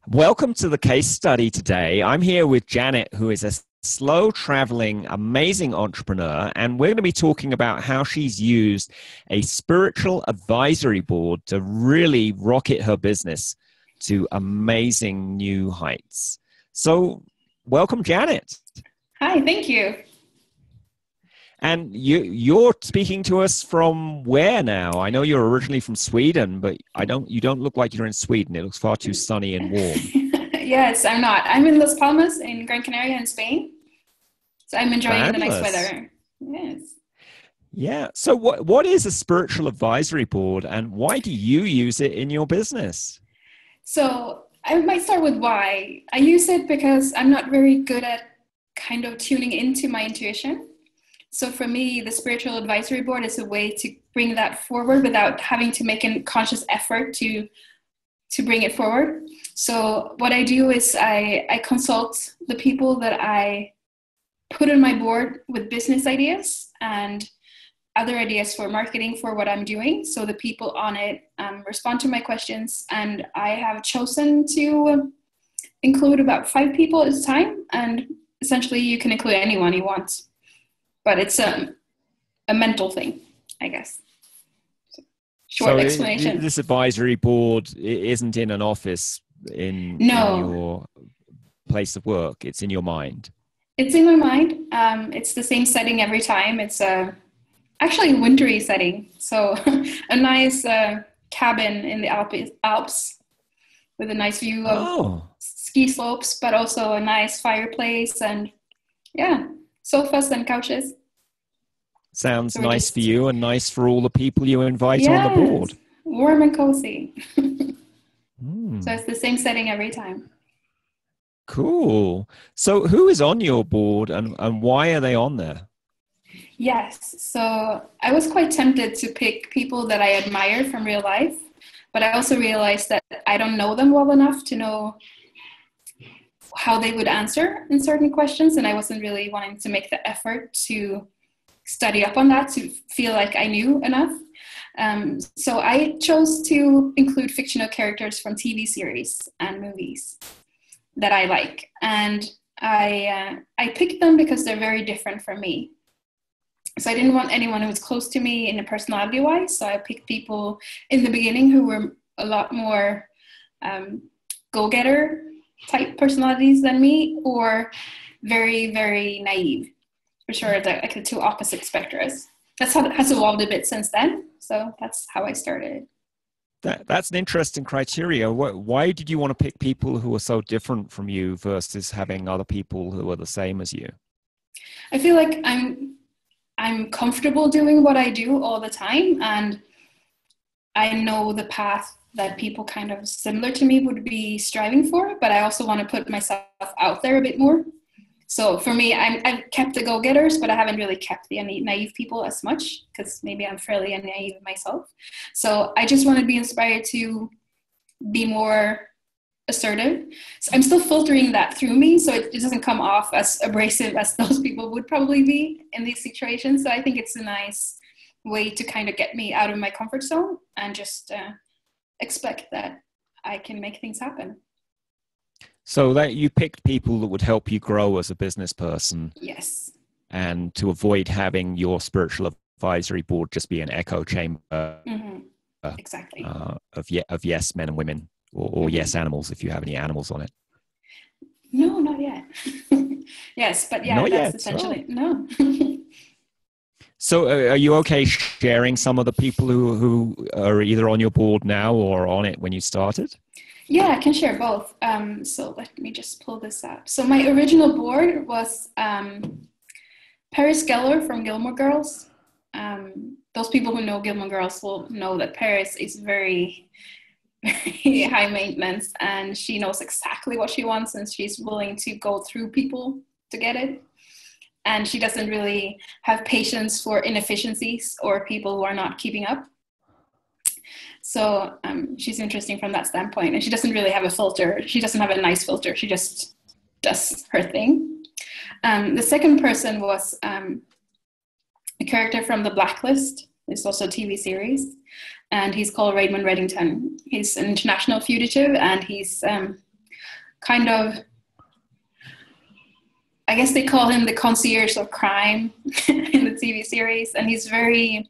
Welcome to the case study today. I'm here with Janet, who is a slow traveling, amazing entrepreneur, and we're going to be talking about how she's used a spiritual advisory board to really rocket her business to amazing new heights. So, welcome, Janet. Hi, thank you. And you're speaking to us from where now? I know you're originally from Sweden, but you don't look like you're in Sweden. It looks far too sunny and warm. Yes, I'm not. I'm in Las Palmas in Gran Canaria in Spain. So I'm enjoying Fabulous. the nice weather. Yes. Yeah. So what is a spiritual advisory board and why do you use it in your business? So I might start with why. I use it because I'm not very good at kind of tuning into my intuition. So for me, the spiritual advisory board is a way to bring that forward without having to make a conscious effort to bring it forward. So what I do is I consult the people that I put on my board with business ideas and other ideas for marketing for what I'm doing. So the people on it respond to my questions, and I have chosen to include about 5 people at a time. And essentially you can include anyone you want. But it's a mental thing, I guess. Short explanation. This advisory board isn't in an office in your place of work. It's in your mind. It's in my mind. It's the same setting every time. It's actually a wintry setting. So a nice cabin in the Alps with a nice view of ski slopes, but also a nice fireplace and sofas and couches. Sounds nice for you and nice for all the people you invite on the board. Warm and cozy. So it's the same setting every time. Cool. So who is on your board and why are they on there? Yes. So I was quite tempted to pick people that I admire from real life, but I also realized that I don't know them well enough to know how they would answer in certain questions. And I wasn't really wanting to make the effort to study up on that to feel like I knew enough. So I chose to include fictional characters from TV series and movies that I like. And I picked them because they're very different from me. So I didn't want anyone who was close to me in a personality-wise. So I picked people in the beginning who were a lot more go-getter type personalities than me, or very, very naive, which are like the two opposite spectrums. That's how it has evolved a bit since then. So that's how I started. That's an interesting criteria. Why did you want to pick people who are so different from you versus having other people who are the same as you? I feel like I'm comfortable doing what I do all the time, and I know the path that people kind of similar to me would be striving for, but I also want to put myself out there a bit more. So for me, I've kept the go-getters, but I haven't really kept the naive people as much because maybe I'm fairly naive myself. So I just want to be inspired to be more assertive. So I'm still filtering that through me, so it doesn't come off as abrasive as those people would probably be in these situations. So I think it's a nice way to kind of get me out of my comfort zone and just expect that I can make things happen. So that you picked people that would help you grow as a business person. Yes. And to avoid having your spiritual advisory board just be an echo chamber exactly. of yes men and women or yes animals if you have any animals on it. No, not yet. Yes, but yeah, not that's yet. Essentially no. So are you okay sharing some of the people who are either on your board now or on it when you started? Yeah, I can share both. So let me just pull this up. So my original board was Paris Geller from Gilmore Girls. Those people who know Gilmore Girls will know that Paris is very, very high maintenance, and she knows exactly what she wants, and she's willing to go through people to get it. And she doesn't really have patience for inefficiencies or people who are not keeping up. So she's interesting from that standpoint. And she doesn't really have a filter. She doesn't have a nice filter. She just does her thing. The second person was a character from The Blacklist. It's also a TV series. And he's called Raymond Reddington. He's an international fugitive, and he's kind of, I guess they call him the concierge of crime in the TV series. And he's very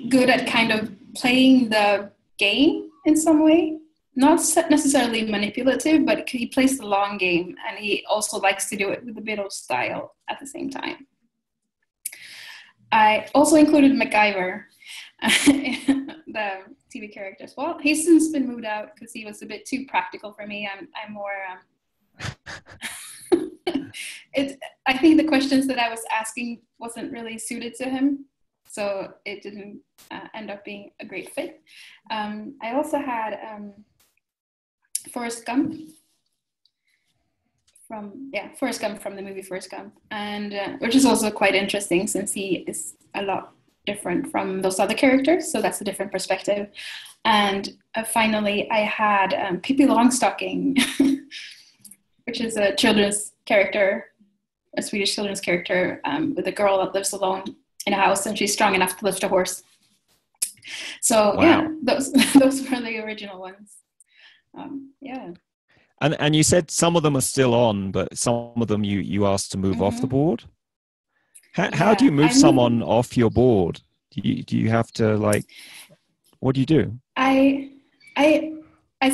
good at kind of playing the game in some way. Not necessarily manipulative, but he plays the long game, and he also likes to do it with a bit of style at the same time. I also included MacGyver, the TV character as well. He's since been moved out because he was a bit too practical for me. I'm more... I think the questions that I was asking wasn't really suited to him, so it didn't end up being a great fit. I also had Forrest Gump from the movie Forrest Gump, and which is also quite interesting since he is a lot different from those other characters, so that's a different perspective. And finally, I had Pippi Longstocking, which is a children's character, a Swedish children's character, with a girl that lives alone in a house, and she's strong enough to lift a horse. So wow. Yeah, those were the original ones. Yeah. And you said some of them are still on, but some of them you asked to move off the board. How do you move someone off your board? Do you have to, like, what do you do? I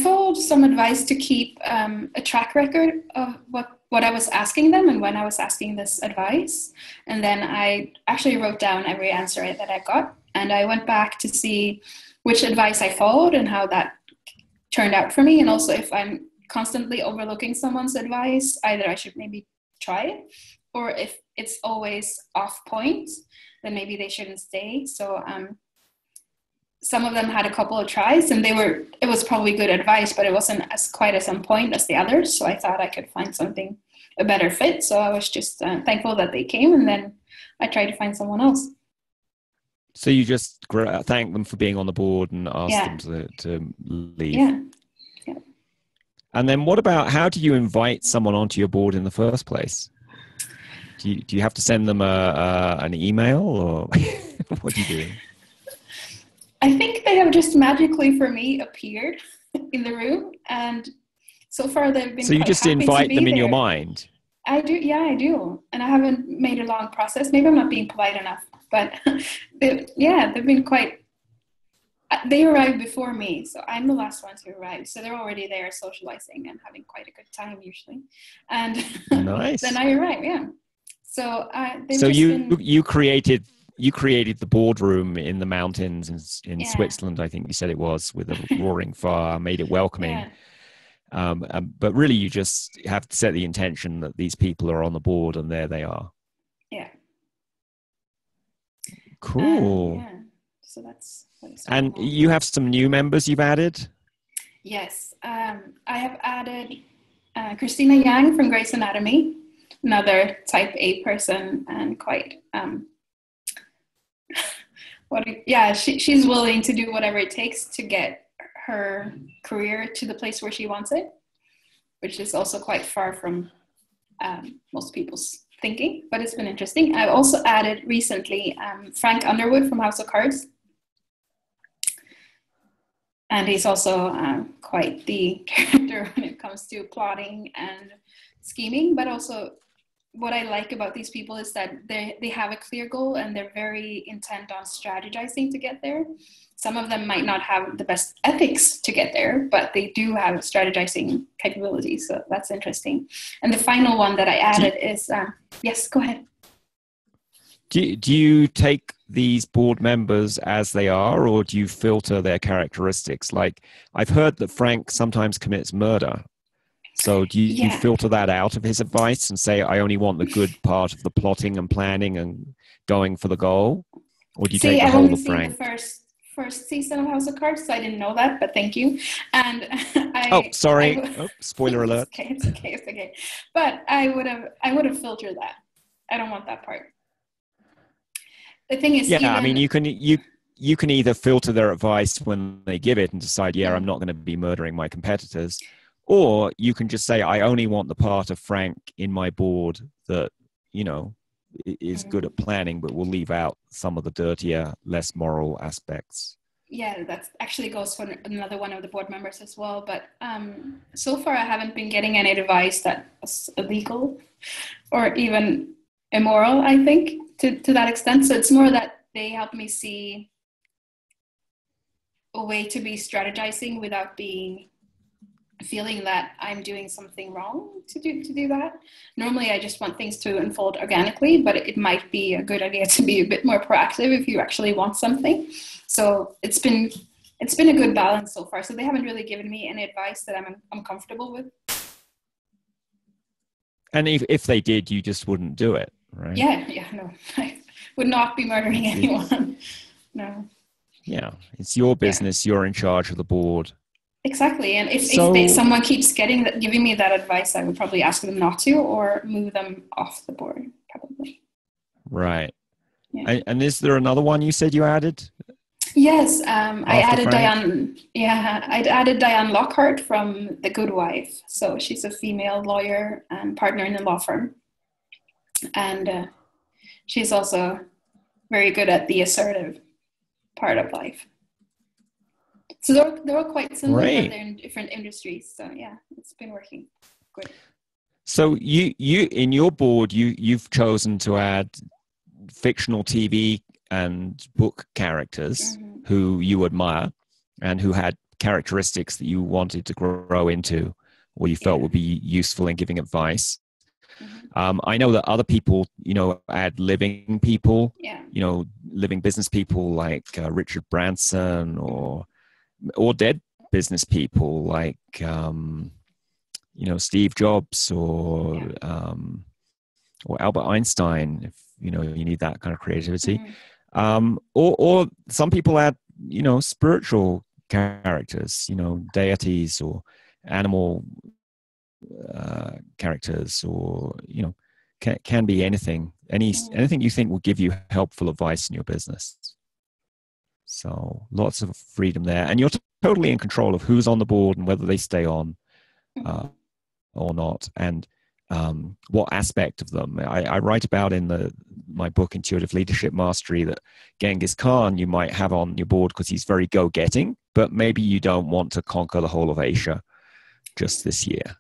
followed some advice to keep a track record of what I was asking them and when I was asking this advice. And then I actually wrote down every answer that I got. And I went back to see which advice I followed and how that turned out for me. And also if I'm constantly overlooking someone's advice, either I should maybe try it, or if it's always off point, then maybe they shouldn't stay. So some of them had a couple of tries, and it was probably good advice, but it wasn't quite as on point as the others. So I thought I could find a better fit. So I was just thankful that they came, and then I tried to find someone else. So you just thank them for being on the board and ask them to leave. Yeah. And then what about, how do you invite someone onto your board in the first place? Do you have to send them an email, or what do you do? I think they have just magically, for me, appeared in the room, and so far they've been. So you just invite them in your mind? I do, yeah, I do, and I haven't made a long process. Maybe I'm not being polite enough, but they've been quite. They arrived before me, so I'm the last one to arrive. So they're already there, socializing and having quite a good time usually, and nice. Then I arrive, yeah. So you created the boardroom in the mountains in Switzerland, I think you said it was, with a roaring fire, made it welcoming. Yeah. But really, you just have to set the intention that these people are on the board, and there they are. Yeah. Cool. So that's. And you have some new members you've added? Yes. I have added Christina Yang from Grey's Anatomy, another type A person, and quite she's willing to do whatever it takes to get her career to the place where she wants it, which is also quite far from most people's thinking, but it's been interesting. I've also added recently Frank Underwood from House of Cards. And he's also quite the character when it comes to plotting and scheming. But also what I like about these people is that they have a clear goal, and they're very intent on strategizing to get there. Some of them might not have the best ethics to get there, but they do have strategizing capabilities. So that's interesting. And the final one that I added is, yes, go ahead. Do you take these board members as they are, or do you filter their characteristics? Like, I've heard that Frank sometimes commits murder. So do you filter that out of his advice and say, I only want the good part of the plotting and planning and going for the goal? Or do you take the whole of Frank? I've only seen the first season of House of Cards, so I didn't know that, but thank you. And spoiler alert. It's okay. But I would have filtered that. I don't want that part. The thing is, I mean, you can either filter their advice when they give it and decide, I'm not going to be murdering my competitors, or you can just say, I only want the part of Frank in my board that, is good at planning, but will leave out some of the dirtier, less moral aspects. yeah, that actually goes for another one of the board members as well. But so far, I haven't been getting any advice that was illegal or even immoral, I think, to that extent. So it's more that they help me see a way to be strategizing without feeling that I'm doing something wrong to do that. Normally, I just want things to unfold organically, but it might be a good idea to be a bit more proactive if you actually want something. So it's been a good balance so far. So they haven't really given me any advice that I'm comfortable with. And if they did, you just wouldn't do it, right? Yeah, no, I would not be murdering anyone. No. Yeah, it's your business. Yeah. You're in charge of the board. Exactly. And if someone keeps giving me that advice, I would probably ask them not to or move them off the board, probably. Right. Yeah. And is there another one you said you added? Yes, I added Diane. Yeah, I'd added Diane Lockhart from The Good Wife. So she's a female lawyer and partner in a law firm. And she's also very good at the assertive part of life. So they're all quite similar, but they're in different industries. So yeah, it's been working good. So you in your board, you've chosen to add fictional TV and book characters who you admire and who had characteristics that you wanted to grow into or you felt would be useful in giving advice. I know that other people, add living people, living business people like Richard Branson or dead business people like, Steve Jobs or Albert Einstein, if, you need that kind of creativity. Or some people add, spiritual characters, deities or animal characters or, can be anything you think will give you helpful advice in your business. So lots of freedom there. And you're totally in control of who's on the board and whether they stay on or not. And what aspect of them. I write about in my book, Intuitive Leadership Mastery, that Genghis Khan you might have on your board because he's very go-getting, but maybe you don't want to conquer the whole of Asia just this year.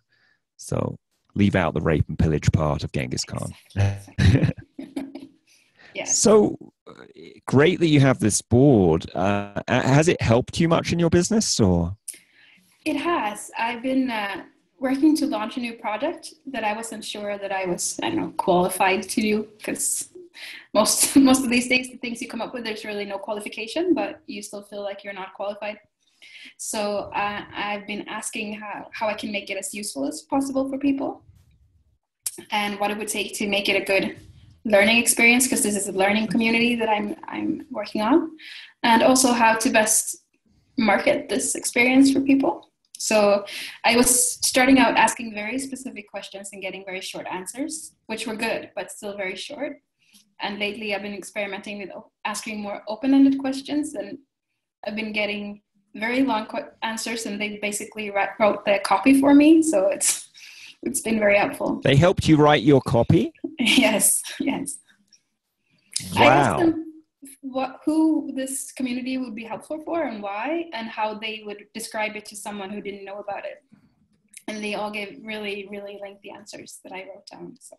So leave out the rape and pillage part of Genghis Khan. Yes. So great that you have this board. Has it helped you much in your business, or? It has. I've been working to launch a new project that I wasn't sure that I was, qualified to do, because most of these days, the things you come up with, there's really no qualification, but you still feel like you're not qualified. So I've been asking how I can make it as useful as possible for people and what it would take to make it a good learning experience, because this is a learning community that I'm working on, and also how to best market this experience for people. So I was starting out asking very specific questions and getting very short answers, which were good, but still very short. And lately I've been experimenting with asking more open-ended questions, and I've been getting very long answers, and they basically wrote the copy for me. So it's been very helpful. They helped you write your copy? Yes. Wow. I asked them who this community would be helpful for and why, and how they would describe it to someone who didn't know about it. And they all gave really, really lengthy answers that I wrote down. So.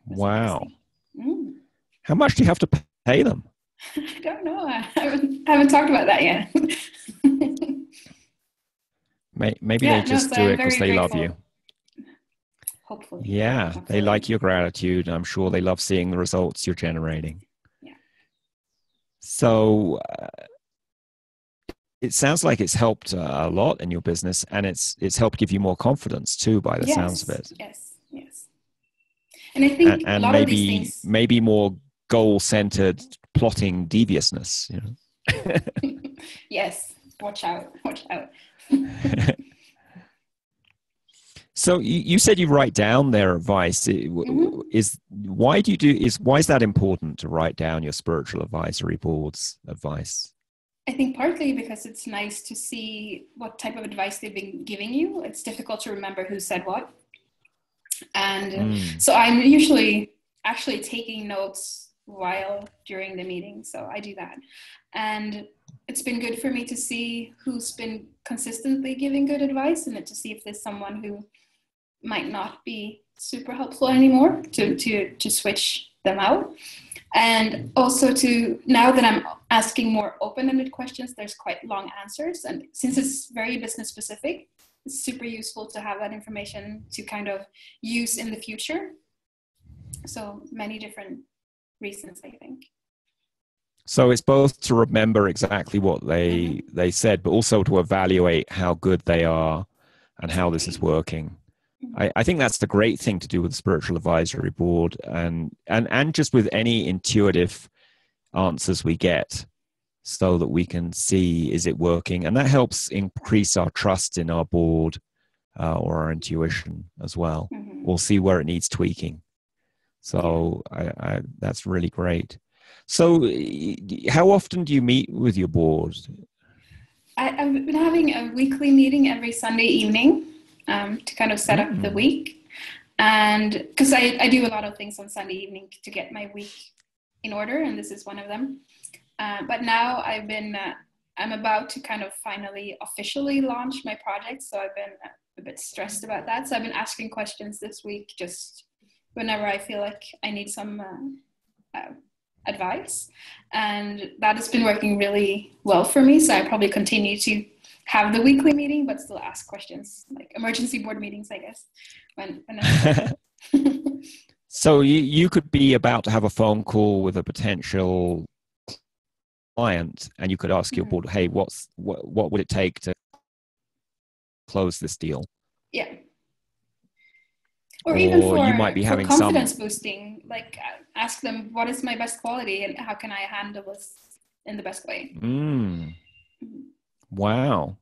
Wow. How much do you have to pay them? I don't know. I haven't talked about that yet. Maybe they just do it because they love you. Hopefully. Yeah, they like your gratitude. I'm sure they love seeing the results you're generating. Yeah. So it sounds like it's helped a lot in your business, and it's helped give you more confidence too, by the sounds of it. Yes. And I think and a lot of these things, maybe more goal-centered plotting deviousness. Yes. Watch out. So you said you write down their advice. Why is that important to write down your spiritual advisory board's advice? I think partly because it's nice to see what type of advice they've been giving you. It's difficult to remember who said what. And so I'm usually actually taking notes during the meeting. So I do that. And it's been good for me to see who's been consistently giving good advice, and to see if there's someone who might not be super helpful anymore, to switch them out. And also, to now that I'm asking more open-ended questions, there's quite long answers, and since it's very business specific, it's super useful to have that information to kind of use in the future. So many different reasons, I think. So it's both to remember exactly what they said, but also to evaluate how good they are and how this is working. I think that's the great thing to do with the spiritual advisory board, and just with any intuitive answers we get, so that we can see, is it working? And that helps increase our trust in our board or our intuition as well. We'll see where it needs tweaking. So that's really great. So how often do you meet with your board? I've been having a weekly meeting every Sunday evening to kind of set up the week. And because I do a lot of things on Sunday evening to get my week in order, and this is one of them. But now I'm about to kind of finally officially launch my project. So I've been a bit stressed about that. So I've been asking questions this week, just whenever I feel like I need some advice. And that has been working really well for me. So I probably continue to have the weekly meeting, but still ask questions, like emergency board meetings, I guess. So you could be about to have a phone call with a potential client, and you could ask your board, hey, what would it take to close this deal? Yeah. Or even for, you might be having confidence boosting, like ask them, what is my best quality and how can I handle this in the best way? Wow.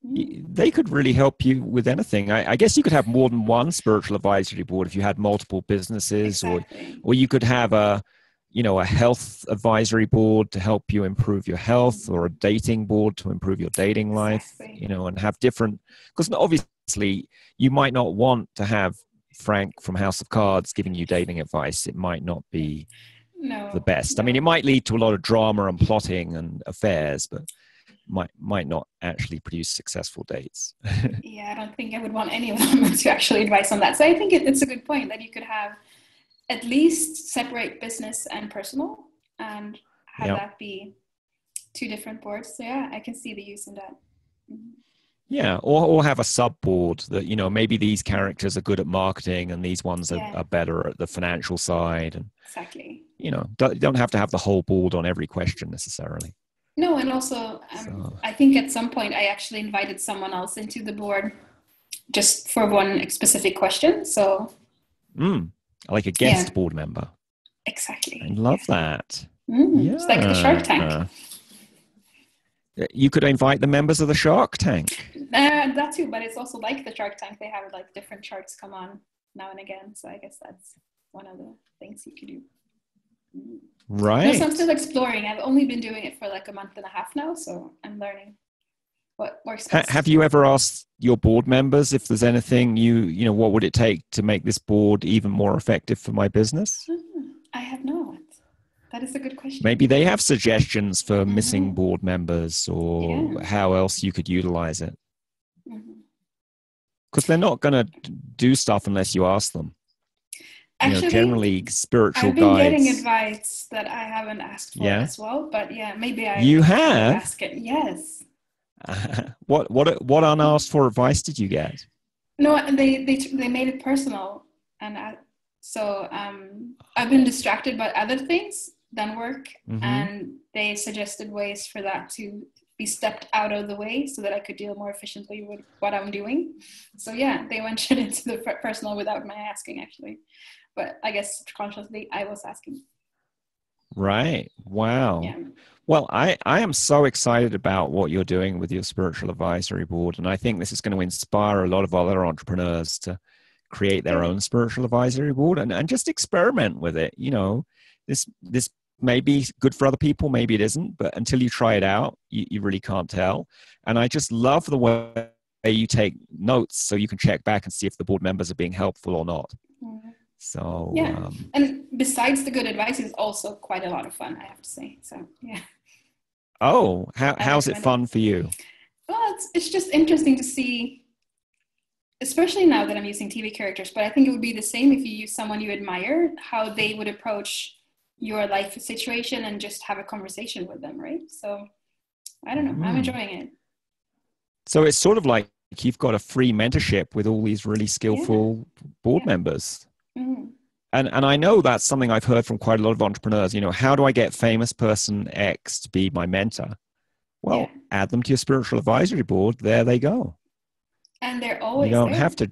They could really help you with anything. I guess you could have more than one spiritual advisory board if you had multiple businesses. Exactly. or you could have a health advisory board to help you improve your health, or a dating board to improve your dating life, and have different, because obviously you might not want to have Frank from House of Cards giving you dating advice. It might not be the best. I mean, it might lead to a lot of drama and plotting and affairs, but might not actually produce successful dates. Yeah, I don't think I would want any of them to actually advise on that. So I think it's a good point that you could have at least separate business and personal, and have that be two different boards. So yeah, I can see the use in that. Yeah, or have a sub board that, maybe these characters are good at marketing and these ones are better at the financial side. And exactly. Don't have to have the whole board on every question necessarily. No, and also I think at some point I actually invited someone else into the board just for one specific question. So like a guest board member. Exactly. I love that. It's like the Shark Tank. You could invite the members of the Shark Tank. That too, but it's also like the Shark Tank. They have like different sharks come on now and again. So I guess that's one of the things you could do. Right. No, so I'm still exploring. I've only been doing it for like a month and a half now, so I'm learning what works best. Have you ever asked your board members if there's anything what would it take to make this board even more effective for my business? I have not. That is a good question. Maybe they have suggestions for missing board members, or how else you could utilize it. Because they're not going to do stuff unless you ask them. Actually, generally spiritual I've been guides. getting advice that I haven't asked for as well, but maybe I ask it. Yes. What unasked for advice did you get? No, they made it personal, and so I've been distracted by other things than work, and they suggested ways for that to be stepped out of the way so that I could deal more efficiently with what I'm doing. So they went into the personal without my asking, actually. But I guess subconsciously I was asking. Right. Wow. Yeah. Well, I am so excited about what you're doing with your spiritual advisory board. And I think this is going to inspire a lot of other entrepreneurs to create their own spiritual advisory board and just experiment with it. This may be good for other people, maybe it isn't, but until you try it out, you really can't tell. And I just love the way you take notes so you can check back and see if the board members are being helpful or not. So and besides the good advice, it's also quite a lot of fun, I have to say. So Oh, I how's it recommend it. fun for you? Well, it's just interesting to see, especially now that I'm using TV characters, but I think it would be the same if you use someone you admire, how they would approach your life situation and just have a conversation with them, right? So I don't know. I'm Mm. enjoying it. So it's sort of like you've got a free mentorship with all these really Yeah. skillful board Yeah. members. Mm-hmm. And I know that's something I've heard from quite a lot of entrepreneurs. You know, how do I get famous person X to be my mentor? Yeah. Well, add them to your spiritual advisory board. There they go. And they're You always don't there. have to,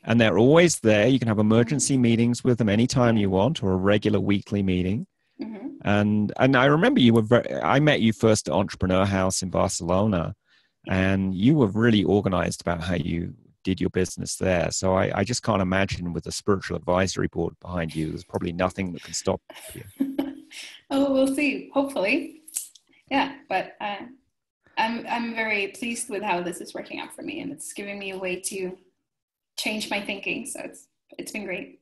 and they're always there. You can have Mm-hmm. emergency meetings with them anytime Yeah. you want, or a regular weekly meeting. Mm-hmm. And I remember I met you first at Entrepreneur House in Barcelona, Yeah. and you were really organized about how you did your business there. So I just can't imagine with a spiritual advisory board behind you, there's probably nothing that can stop you. Oh, we'll see. Hopefully. Yeah. But I'm very pleased with how this is working out for me, and it's giving me a way to change my thinking. So it's been great.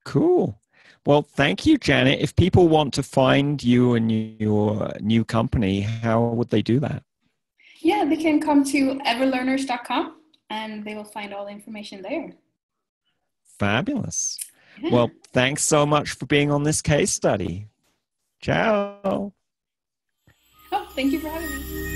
Cool. Well, thank you, Janet. If people want to find you and your new company, how would they do that? Yeah, they can come to everlearners.com and they will find all the information there. Fabulous. Yeah. Well, thanks so much for being on this case study. Ciao. Oh, thank you for having me.